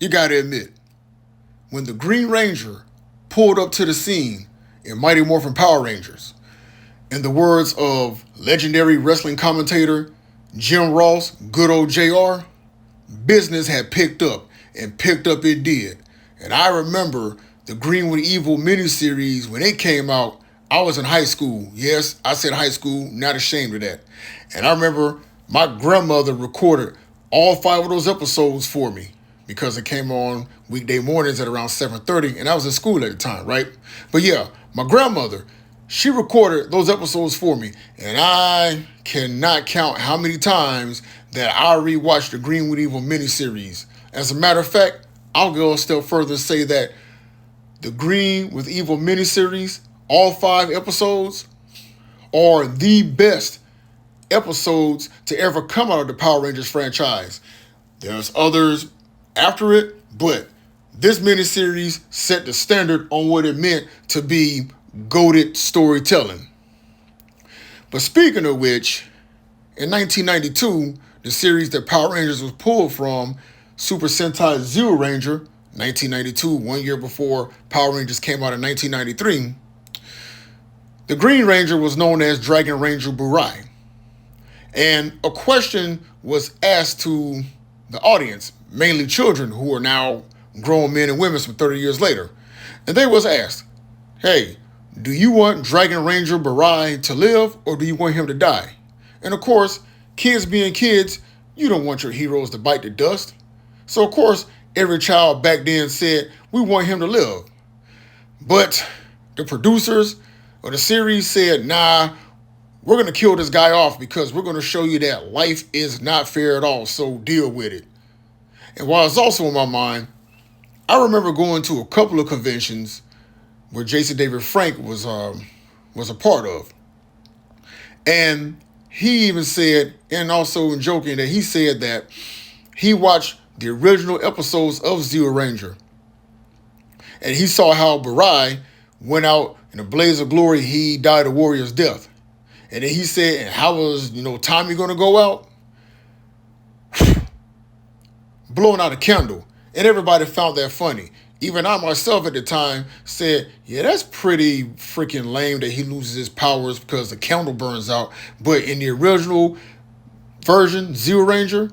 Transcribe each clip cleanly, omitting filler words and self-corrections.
you gotta admit, when the Green Ranger pulled up to the scene in Mighty Morphin Power Rangers, in the words of legendary wrestling commentator Jim Ross, good old JR, business had picked up, and picked up it did. And I remember the Green with Evil miniseries, when it came out, I was in high school. Yes, I said high school, not ashamed of that. And I remember my grandmother recorded all 5 of those episodes for me because it came on weekday mornings at around 7:30, and I was in school at the time, right? But yeah, my grandmother, she recorded those episodes for me, and I cannot count how many times that I rewatched the Green with Evil miniseries. As a matter of fact, I'll go a step further and say that the Green with Evil miniseries, all 5 episodes, are the best episodes to ever come out of the Power Rangers franchise. There's others after it, but this miniseries set the standard on what it meant to be goated storytelling. But speaking of which, in 1992, the series that Power Rangers was pulled from, Super Sentai Zeo Ranger, 1992, 1 year before Power Rangers came out in 1993, the Green Ranger was known as Dragon Ranger Burai. And a question was asked to the audience, mainly children who are now grown men and women some 30 years later. And they was asked, hey, do you want Dragon Ranger Burai to live or do you want him to die? And of course, kids being kids, you don't want your heroes to bite the dust. So of course, every child back then said, we want him to live. But the producers of the series said, nah, we're going to kill this guy off because we're going to show you that life is not fair at all, so deal with it. And while it's also in my mind, I remember going to a couple of conventions where Jason David Frank was a part of. And he even said, and also in joking, that he said that he watched the original episodes of Zeo Ranger. And he saw how Burai went out in a blaze of glory. He died a warrior's death. And then he said, and how was, Tommy going to go out? Blowing out a candle. And everybody found that funny. Even I myself at the time said, yeah, that's pretty freaking lame that he loses his powers because the candle burns out. But in the original version, Zeo Ranger,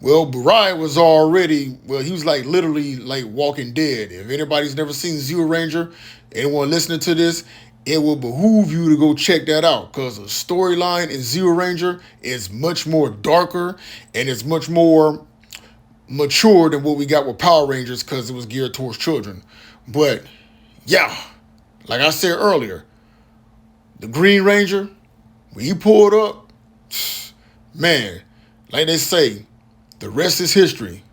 well, Burai was already, he was like literally like Walking Dead. If anybody's never seen Zeo Ranger, anyone listening to this, it will behoove you to go check that out because the storyline in Zeo Ranger is much more darker and it's much more mature than what we got with Power Rangers because it was geared towards children. But yeah, like I said earlier, the Green Ranger, when he pulled up, man, like they say, the rest is history.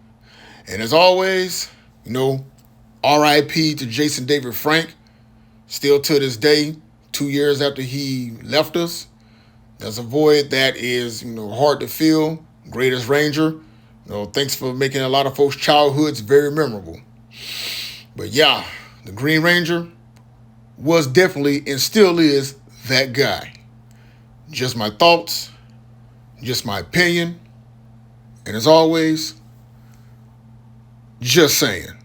And as always, R.I.P. to Jason David Frank. Still to this day, 2 years after he left us, there's a void that is, hard to fill. Greatest Ranger. Thanks for making a lot of folks' childhoods very memorable. But yeah, the Green Ranger was definitely and still is that guy. Just my thoughts, just my opinion, and as always, just saying.